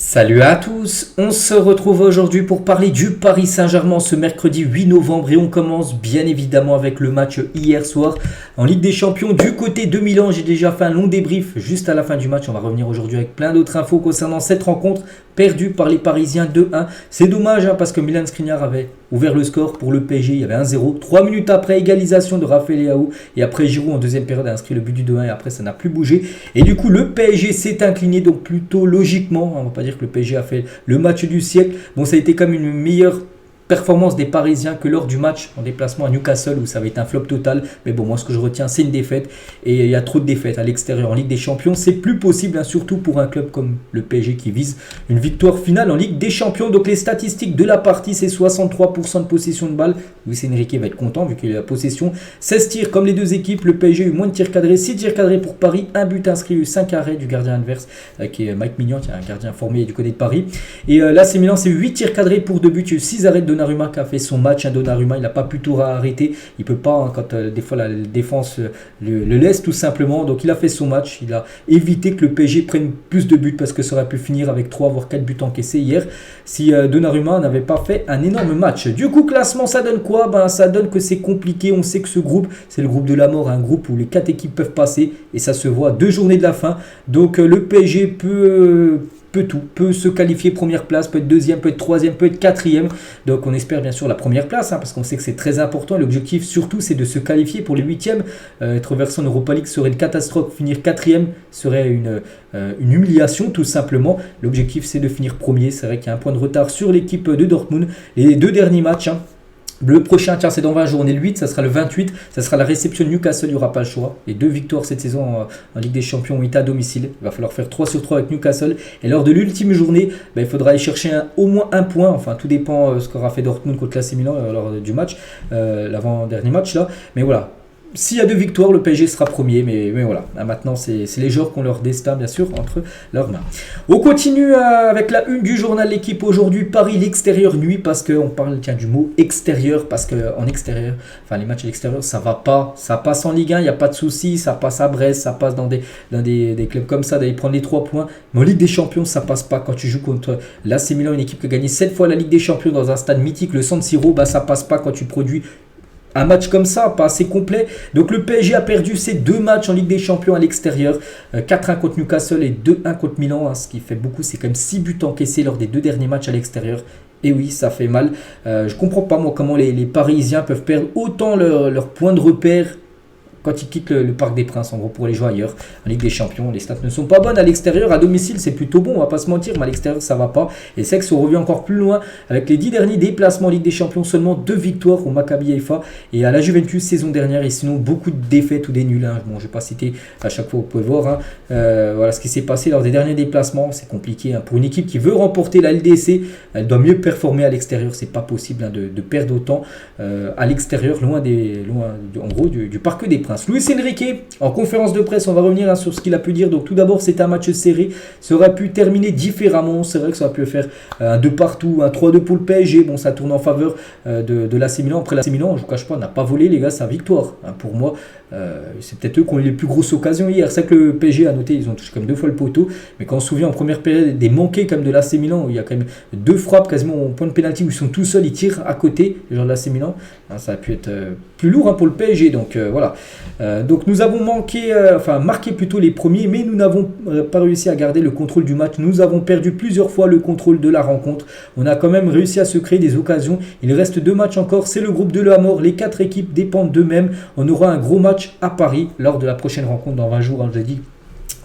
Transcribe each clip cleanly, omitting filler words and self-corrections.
Salut à tous, on se retrouve aujourd'hui pour parler du Paris Saint-Germain ce mercredi 8 novembre et on commence bien évidemment avec le match hier soir en Ligue des Champions du côté de Milan. J'ai déjà fait un long débrief juste à la fin du match, on va revenir aujourd'hui avec plein d'autres infos concernant cette rencontre perdue par les Parisiens 2-1. C'est dommage parce que Milan Skriniar avait ouvert le score pour le PSG, il y avait 1-0. 3 minutes après, égalisation de Raphaël Leao et après Giroud en deuxième période a inscrit le but du 2-1 et après ça n'a plus bougé. Et du coup le PSG s'est incliné donc plutôt logiquement, on va pas dire que le PSG a fait le match du siècle. Bon, ça a été comme une meilleure performance des Parisiens que lors du match en déplacement à Newcastle où ça avait été un flop total. Mais bon, moi ce que je retiens c'est une défaite et il y a trop de défaites à l'extérieur en Ligue des Champions. C'est plus possible, surtout pour un club comme le PSG qui vise une victoire finale en Ligue des Champions. Donc les statistiques de la partie, c'est 63% de possession de balle. Luis Enrique va être content vu qu'il a la possession. 16 tirs comme les deux équipes. Le PSG a eu moins de tirs cadrés, 6 tirs cadrés pour Paris, un but inscrit, 5 arrêts du gardien adverse qui est Mike Maignan, qui est un gardien formé du côté de Paris. Et là c'est Milan, c'est 8 tirs cadrés pour 2 buts, il y a eu 6 arrêts de Donnarumma qui a fait son match. Donnarumma, il n'a pas pu tout arrêter. Il peut pas quand des fois la défense le laisse tout simplement. Donc il a fait son match. Il a évité que le PSG prenne plus de buts parce que ça aurait pu finir avec 3 voire 4 buts encaissés hier si Donnarumma n'avait pas fait un énorme match. Du coup, classement, ça donne quoi? Ça donne que c'est compliqué. On sait que ce groupe, c'est le groupe de la mort, un groupe où les 4 équipes peuvent passer et ça se voit 2 journées de la fin. Donc le PSG peut se qualifier première place, peut être deuxième, peut être troisième, peut être quatrième. Donc on espère bien sûr la première place parce qu'on sait que c'est très important. L'objectif surtout c'est de se qualifier pour les huitièmes. Être versé en Europa League serait une catastrophe. Finir quatrième serait une humiliation tout simplement. L'objectif c'est de finir premier. C'est vrai qu'il y a un point de retard sur l'équipe de Dortmund. Les 2 derniers matchs. Le prochain, c'est dans 20 jours, on est le 8, ça sera le 28, ça sera la réception de Newcastle, il n'y aura pas le choix. Les 2 victoires cette saison en Ligue des Champions ont été à domicile, il va falloir faire 3 sur 3 avec Newcastle. Et lors de l'ultime journée, il faudra aller chercher au moins un point, enfin tout dépend ce qu'aura fait Dortmund contre l'AC Milan lors du match, l'avant-dernier match là. Mais voilà. S'il y a 2 victoires, le PSG sera premier, mais voilà. Maintenant, c'est les joueurs qui ont leur destin, bien sûr, entre leurs mains. On continue avec la une du journal L'équipe aujourd'hui. Paris, l'extérieur nuit, parce qu'on parle du mot extérieur, parce qu'en extérieur, enfin les matchs à l'extérieur, ça va pas. Ça passe en Ligue 1, il n'y a pas de souci, ça passe à Brest, ça passe dans des clubs comme ça, d'aller prendre les 3 points. Mais en Ligue des Champions, ça passe pas. Quand tu joues contre l'AC Milan, une équipe qui a gagné 7 fois la Ligue des Champions dans un stade mythique, le San Siro, ça passe pas quand tu produis un match comme ça, pas assez complet. Donc le PSG a perdu ses 2 matchs en Ligue des Champions à l'extérieur. 4-1 contre Newcastle et 2-1 contre Milan. Ce qui fait beaucoup, c'est quand même 6 buts encaissés lors des 2 derniers matchs à l'extérieur. Et oui, ça fait mal. Je comprends pas moi comment les Parisiens peuvent perdre autant leur point de repère quand ils quittent le Parc des Princes, en gros, pour aller jouer ailleurs. En Ligue des Champions, les stats ne sont pas bonnes. À l'extérieur, à domicile, c'est plutôt bon, on va pas se mentir, mais à l'extérieur, ça va pas. Et c'est que si on revient encore plus loin, avec les 10 derniers déplacements en Ligue des Champions, seulement 2 victoires au Maccabi Haïfa et à la Juventus saison dernière, et sinon beaucoup de défaites ou des nuls. Bon, je vais pas citer à chaque fois, vous pouvez voir. Voilà ce qui s'est passé lors des derniers déplacements. C'est compliqué. Pour une équipe qui veut remporter la LDC, elle doit mieux performer à l'extérieur. C'est pas possible de perdre autant à l'extérieur, loin en gros, du Parc des Princes. Luis Enrique, en conférence de presse, on va revenir sur ce qu'il a pu dire. Donc tout d'abord, c'est un match serré, ça aurait pu terminer différemment. C'est vrai que ça aurait pu faire un 2 partout, un 3-2 pour le PSG. Bon, ça tourne en faveur de l'AC Milan. Après, l'AC Milan, je ne vous cache pas, n'a pas volé, les gars, sa victoire. Pour moi, c'est peut-être eux qui ont eu les plus grosses occasions hier. C'est vrai que le PSG a noté, ils ont touché comme 2 fois le poteau. Mais quand on se souvient en première période des manqués comme de l'AC Milan, où il y a quand même 2 frappes quasiment au point de pénalty où ils sont tout seuls, ils tirent à côté, les gens de l'AC Milan. Ça a pu être plus lourd pour le PSG. Donc voilà. Donc nous avons marqué plutôt les premiers, mais nous n'avons pas réussi à garder le contrôle du match. Nous avons perdu plusieurs fois le contrôle de la rencontre. On a quand même réussi à se créer des occasions. Il reste 2 matchs encore. C'est le groupe de la mort. Les 4 équipes dépendent d'eux-mêmes. On aura un gros match à Paris lors de la prochaine rencontre dans 20 jours, je l'ai dit,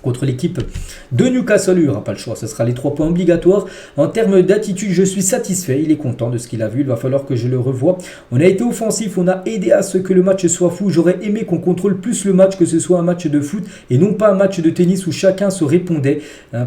contre l'équipe de Newcastle. Il n'y aura pas le choix, ce sera les 3 points obligatoires. En termes d'attitude, je suis satisfait, il est content de ce qu'il a vu, il va falloir que je le revoie. On a été offensif, on a aidé à ce que le match soit fou. J'aurais aimé qu'on contrôle plus le match, que ce soit un match de foot et non pas un match de tennis où chacun se répondait,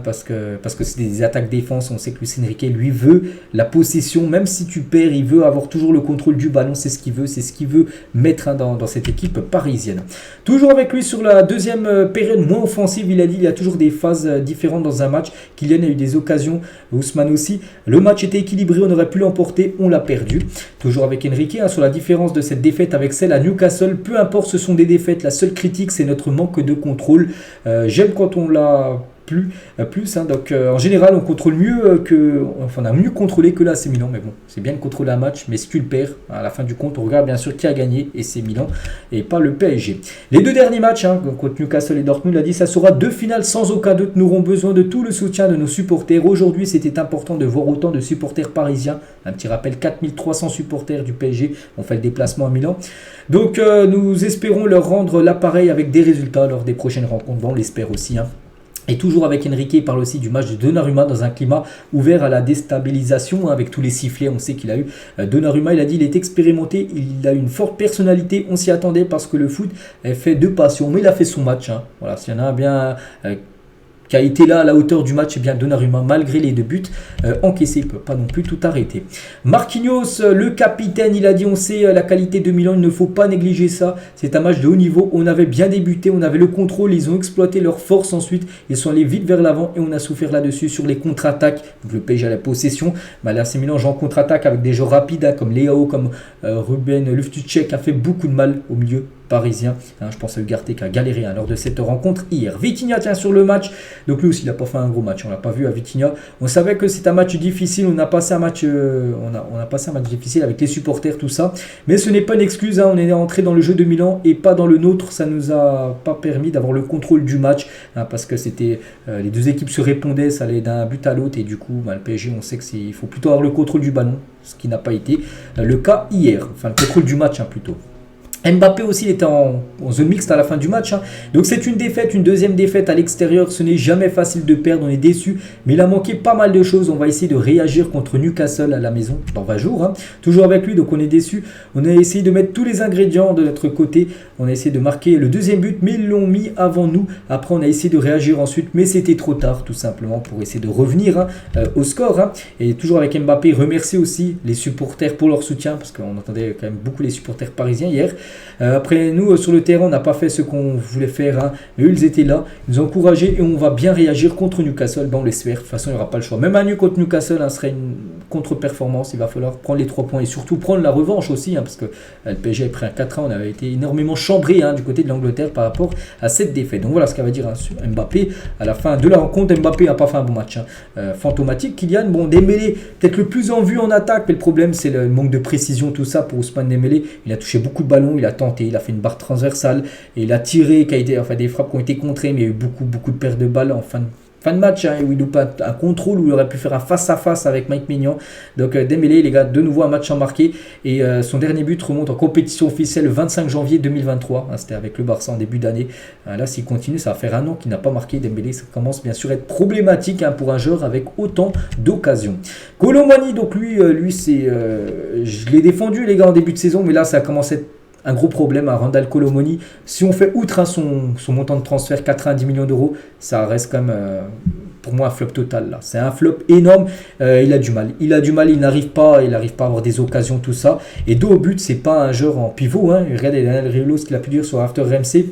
parce que c'est des attaques-défense. On sait que Luis Enrique, lui, veut la possession, même si tu perds, il veut avoir toujours le contrôle du ballon, c'est ce qu'il veut mettre dans cette équipe parisienne. Toujours avec lui sur la deuxième période moins offensive, il a dit il y a toujours des phases différentes dans un match. Kylian a eu des occasions, Ousmane aussi. Le match était équilibré, on aurait pu l'emporter, on l'a perdu. Toujours avec Enrique, sur la différence de cette défaite avec celle à Newcastle. Peu importe, ce sont des défaites. La seule critique, c'est notre manque de contrôle. J'aime quand on l'a plus hein. Donc en général, on contrôle mieux on a mieux contrôlé que l'AC Milan. Mais bon, c'est bien de contrôler un match, mais si tu le perds, à la fin du compte, on regarde bien sûr qui a gagné, et c'est Milan et pas le PSG. Les deux derniers matchs, hein, contre Newcastle et Dortmund, l'a dit, ça sera 2 finales sans aucun doute. Nous aurons besoin de tout le soutien de nos supporters. Aujourd'hui, c'était important de voir autant de supporters parisiens. Un petit rappel, 4300 supporters du PSG ont fait le déplacement à Milan. Donc nous espérons leur rendre l'appareil avec des résultats lors des prochaines rencontres. Bon, on l'espère aussi, hein. Et toujours avec Enrique, il parle aussi du match de Donnarumma dans un climat ouvert à la déstabilisation, hein, avec tous les sifflets, on sait qu'il a eu. Donnarumma, il a dit, il est expérimenté, il a une forte personnalité, on s'y attendait parce que le foot est fait de passion, mais il a fait son match, hein. Voilà, s'il y en a un bien qui a été là à la hauteur du match, et bien Donnarumma, malgré les 2 buts encaissés, il ne peut pas non plus tout arrêter. Marquinhos, le capitaine, il a dit, on sait la qualité de Milan, il ne faut pas négliger ça, c'est un match de haut niveau, on avait bien débuté, on avait le contrôle, ils ont exploité leur force ensuite, ils sont allés vite vers l'avant et on a souffert là-dessus sur les contre-attaques. Donc le PSG a la possession, mais là c'est Milan en contre-attaque avec des joueurs rapides, hein, comme Léao, comme Ruben Loftus-Cheek, qui a fait beaucoup de mal au milieu parisien, hein. Je pense à Ugarte qui a galéré, hein, lors de cette rencontre hier. Vitinha tient sur le match, donc lui aussi il n'a pas fait un gros match, on l'a pas vu à Vitinha. On savait que c'est un match difficile, on a passé un match difficile avec les supporters, tout ça, mais ce n'est pas une excuse, hein. On est entré dans le jeu de Milan et pas dans le nôtre, ça nous a pas permis d'avoir le contrôle du match, hein, parce que c'était les deux équipes se répondaient, ça allait d'un but à l'autre, et du coup le PSG, on sait qu'il faut plutôt avoir le contrôle du ballon, ce qui n'a pas été le cas hier, enfin le contrôle du match, hein, plutôt. Mbappé aussi, il était en zone mixte à la fin du match, hein. Donc c'est une défaite, une deuxième défaite à l'extérieur. Ce n'est jamais facile de perdre, on est déçu. Mais il a manqué pas mal de choses. On va essayer de réagir contre Newcastle à la maison dans 20 jours, hein. Toujours avec lui, donc on est déçu. On a essayé de mettre tous les ingrédients de notre côté. On a essayé de marquer le deuxième but, mais ils l'ont mis avant nous. Après, on a essayé de réagir ensuite, mais c'était trop tard, tout simplement, pour essayer de revenir, hein, au score, hein. Et toujours avec Mbappé, remercier aussi les supporters pour leur soutien, parce qu'on entendait quand même beaucoup les supporters parisiens hier. Après, nous, sur le terrain, on n'a pas fait ce qu'on voulait faire, hein, mais eux, ils étaient là, ils nous ont encouragés et on va bien réagir contre Newcastle. Ben, on l'espère. De toute façon, il n'y aura pas le choix. Même un nul contre Newcastle, hein, serait une contre-performance. Il va falloir prendre les 3 points et surtout prendre la revanche aussi, hein, parce que le PSG a pris un 4-1. On avait été énormément chambré, hein, du côté de l'Angleterre par rapport à cette défaite. Donc voilà ce qu'elle va dire, hein, sur Mbappé. À la fin de la rencontre, Mbappé n'a pas fait un bon match, hein. Fantomatique. Kylian, bon, Dembélé, peut-être le plus en vue en attaque, mais le problème, c'est le manque de précision, tout ça pour Ousmane Dembélé. Il a touché beaucoup de ballons, il a tenté, il a fait une barre transversale et il a tiré, enfin des frappes qui ont été contrées, mais il y a eu beaucoup de pertes de balles en fin de match, hein, où il loupe un contrôle, où il aurait pu faire un face-à-face avec Mike Maignan. Donc Dembélé, les gars, de nouveau un match sans marquer, et son dernier but remonte en compétition officielle le 25 janvier 2023, hein, c'était avec le Barça en début d'année. Là, s'il continue, ça va faire un an qu'il n'a pas marqué. Dembélé, ça commence bien sûr à être problématique, hein, pour un joueur avec autant d'occasions. Kolo Muani, donc lui c'est, je l'ai défendu, les gars, en début de saison, mais là ça a commencé à être un gros problème à Randal Kolo Muani. Si on fait outre, hein, son montant de transfert, 90 millions d'euros, ça reste quand même pour moi un flop total là. C'est un flop énorme. Il a du mal, il n'arrive pas à avoir des occasions, tout ça. Et dos au but, c'est pas un joueur en pivot, hein. Regardez Daniel Riolo, ce qu'il a pu dire sur After RMC.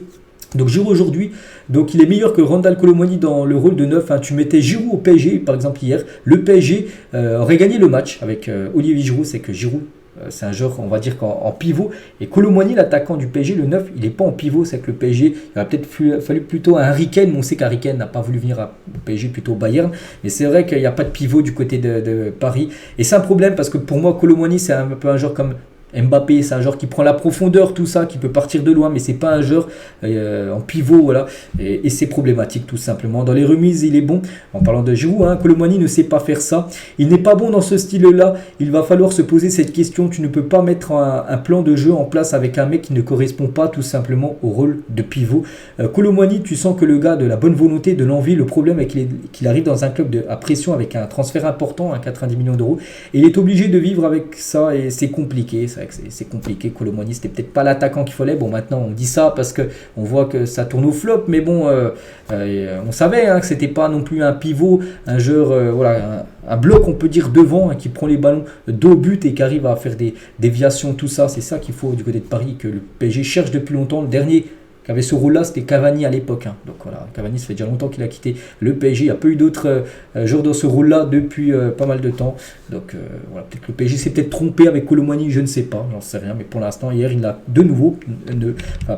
Donc Giroud aujourd'hui, donc il est meilleur que Randal Kolo Muani dans le rôle de 9, hein. Tu mettais Giroud au PSG par exemple hier, le PSG aurait gagné le match avec Olivier Giroud. C'est que Giroud, c'est un joueur, on va dire, qu'en pivot. Et Kolo Muani, l'attaquant du PSG, le 9, il n'est pas en pivot. C'est que le PSG, il aurait peut-être fallu plutôt un Harry Kane. Mais on sait qu'Harry Kane n'a pas voulu venir au PSG, plutôt au Bayern. Mais c'est vrai qu'il n'y a pas de pivot du côté de Paris. Et c'est un problème parce que pour moi, Kolo Muani, c'est un peu un joueur comme Mbappé, c'est un joueur qui prend la profondeur, tout ça, qui peut partir de loin, mais c'est pas un joueur en pivot, voilà. Et c'est problématique, tout simplement. Dans les remises, il est bon. En parlant de Giroud, hein, Kolo Muani ne sait pas faire ça. Il n'est pas bon dans ce style-là. Il va falloir se poser cette question. Tu ne peux pas mettre un plan de jeu en place avec un mec qui ne correspond pas, tout simplement, au rôle de pivot. Kolo Muani, tu sens que le gars a de la bonne volonté, de l'envie. Le problème est qu'il arrive dans un club à pression avec un transfert important, 90 millions d'euros. Et il est obligé de vivre avec ça et c'est compliqué. C'est compliqué. Kolo Muani, c'était peut-être pas l'attaquant qu'il fallait. Bon, maintenant on dit ça parce que on voit que ça tourne au flop, mais bon, on savait, hein, que c'était pas non plus un pivot, un joueur, voilà, un bloc, on peut dire, devant, hein, qui prend les ballons dos au but et qui arrive à faire des déviations, tout ça. C'est ça qu'il faut du côté de Paris, que le PSG cherche depuis longtemps. Le dernier qui avait ce rôle-là, c'était Cavani à l'époque. Hein. Donc voilà, Cavani, ça fait déjà longtemps qu'il a quitté le PSG. Il n'y a pas eu d'autres joueurs dans ce rôle-là depuis pas mal de temps. Donc voilà, peut-être que le PSG s'est peut-être trompé avec Kolo Muani, je ne sais pas, j'en sais rien. Mais pour l'instant, hier, il a de nouveau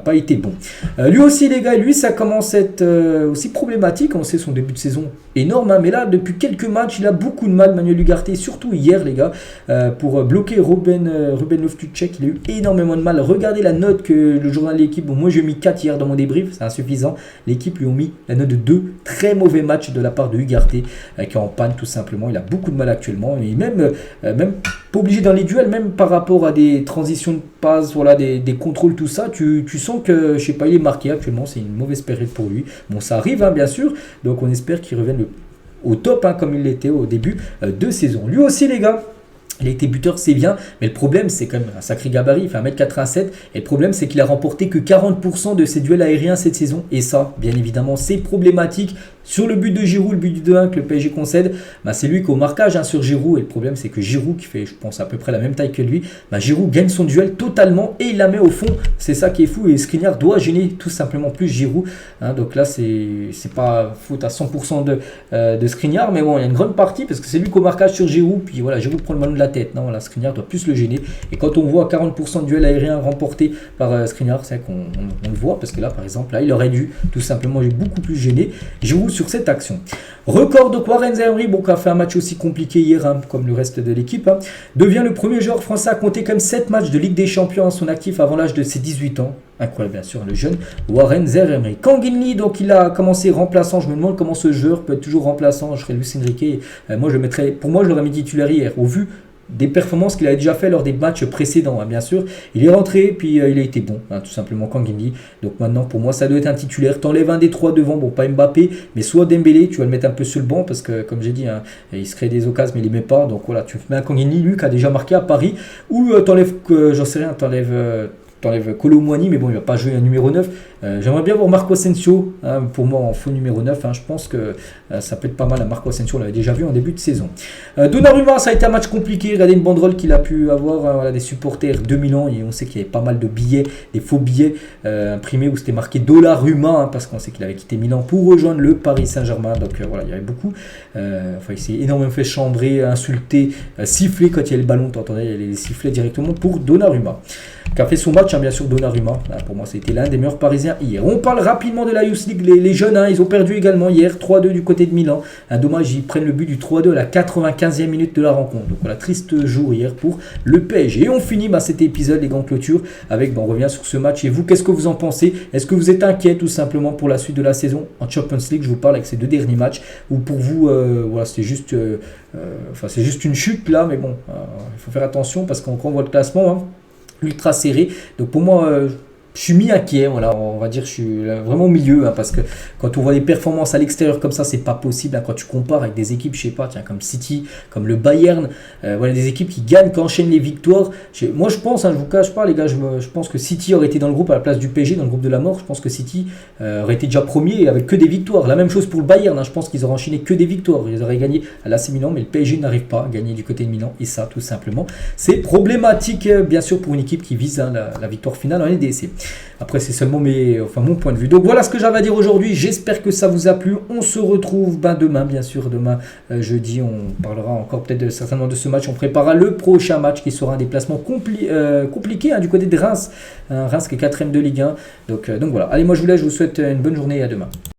pas été bon. Lui aussi, les gars, lui, ça commence à être aussi problématique. On sait son début de saison énorme, hein, mais là, depuis quelques matchs, il a beaucoup de mal, Manuel Ugarte, surtout hier, les gars, pour bloquer Ruben Loftus-Cheek. Il a eu énormément de mal. Regardez la note que le journal de l'équipe, bon, moi j'ai mis 4 hier dans mon débrief, c'est insuffisant. L'équipe lui ont mis la note de 2. Très mauvais match de la part de Ugarte, qui est en panne tout simplement. Il a beaucoup de mal actuellement, et même pas obligé dans les duels, même par rapport à des transitions de passe, voilà, des contrôles, tout ça, tu sens que, je sais pas, il est marqué actuellement, c'est une mauvaise période pour lui. Bon, ça arrive, hein, bien sûr, donc on espère qu'il revienne au top, hein, comme il l'était au début de saison. Lui aussi, les gars, il a été buteur, c'est bien, mais le problème, c'est quand même un sacré gabarit, il fait 1m87, et le problème, c'est qu'il a remporté que 40% de ses duels aériens cette saison, et ça, bien évidemment, c'est problématique. Sur le but de Giroud, le but du 2-1 que le PSG concède, c'est lui qui est au marquage, hein, sur Giroud, et le problème, c'est que Giroud, qui fait, je pense, à peu près la même taille que lui, Giroud gagne son duel totalement, et il la met au fond, c'est ça qui est fou, et Skriniar doit gêner tout simplement plus Giroud, hein, donc là, c'est pas faute à 100% de Skriniar, mais bon, il y a une grande partie, parce que c'est lui qui est au marquage sur Giroud, puis voilà, Giroud prend le ballon de la tête, non, là, Skriniar doit plus le gêner, et quand on voit 40% de duels aériens remportés par Skriniar, c'est vrai qu'on le voit, parce que là, par exemple, là, il aurait dû tout simplement beaucoup plus gêner Giroud sur cette action. Record de Warren Zaïre, bon, qui a fait un match aussi compliqué hier, hein, comme le reste de l'équipe, hein, devient le premier joueur français à compter comme 7 matchs de Ligue des Champions à son actif avant l'âge de ses 18 ans. Incroyable, bien sûr, le jeune Warren Zaïre. Kanginli, donc il a commencé remplaçant. Je me demande comment ce joueur peut être toujours remplaçant. Je serais Luis Enrique. Moi, pour moi, je l'aurais mis titulaire hier, au vu des performances qu'il avait déjà fait lors des matchs précédents, hein, bien sûr. Il est rentré, puis il a été bon, hein, tout simplement, Kanginli. Donc maintenant, pour moi, ça doit être un titulaire. T'enlèves un des 3 devant, bon, pas Mbappé, mais soit Dembélé, tu vas le mettre un peu sur le banc, parce que, comme j'ai dit, hein, il se crée des occasions, mais il les met pas. Donc voilà, tu mets un Kanginli, lui, qui a déjà marqué à Paris, ou t'enlèves, j'en sais rien, t'enlèves Kolo Muani, mais bon, il va pas jouer un numéro 9. J'aimerais bien voir Marco Asensio, hein, pour moi en faux numéro 9. Hein, je pense que ça peut être pas mal. Marco Asensio, on l'avait déjà vu en début de saison. Donnarumma, ça a été un match compliqué. Regardez une banderole qu'il a pu avoir, hein, voilà, des supporters de Milan. Et on sait qu'il y avait pas mal de billets, des faux billets imprimés où c'était marqué Donnarumma, hein, parce qu'on sait qu'il avait quitté Milan pour rejoindre le Paris Saint-Germain. Donc voilà, il y avait beaucoup. Il s'est énormément fait chambrer, insulter, siffler quand il y avait le ballon. T'entendais, il y avait les sifflets directement pour Donnarumma, qui a fait son match, hein, bien sûr, Donnarumma. Pour moi, c'était l'un des meilleurs Parisiens hier. On parle rapidement de la Youth League. Les jeunes, hein, ils ont perdu également hier, 3-2 du côté de Milan. Dommage, ils prennent le but du 3-2 à la 95e minute de la rencontre. Donc voilà, triste jour hier pour le PSG. Et on finit cet épisode, les grands clôtures, avec, on revient sur ce match. Et vous, qu'est-ce que vous en pensez? Est-ce que vous êtes inquiet tout simplement pour la suite de la saison en Champions League? Je vous parle avec ces 2 derniers matchs. Ou pour vous, voilà, c'est juste une chute là, mais bon, il faut faire attention parce qu'on voit le classement, hein, ultra serré. Donc pour moi, je suis mi-inquiet, voilà, on va dire, je suis vraiment au milieu, hein, parce que quand on voit des performances à l'extérieur comme ça, c'est pas possible, hein, quand tu compares avec des équipes, je sais pas, tiens, comme City, comme le Bayern, voilà, des équipes qui gagnent, qui enchaînent les victoires. Moi, je pense, hein, je vous cache pas, les gars, je pense que City aurait été dans le groupe à la place du PSG, dans le groupe de la mort. Je pense que City aurait été déjà premier avec que des victoires. La même chose pour le Bayern, hein, je pense qu'ils auraient enchaîné que des victoires. Ils auraient gagné à l'AC Milan, mais le PSG n'arrive pas à gagner du côté de Milan, et ça, tout simplement, c'est problématique, bien sûr, pour une équipe qui vise, hein, la victoire finale en LDC. Après, c'est seulement mon point de vue. Donc voilà ce que j'avais à dire aujourd'hui. J'espère que ça vous a plu. On se retrouve demain, bien sûr. Demain, jeudi, on parlera encore peut-être certainement de ce match. On préparera le prochain match qui sera un déplacement compliqué, hein, du côté de Reims. Reims qui est 4ème de Ligue 1. Donc voilà. Allez, moi je vous laisse. Je vous souhaite une bonne journée et à demain.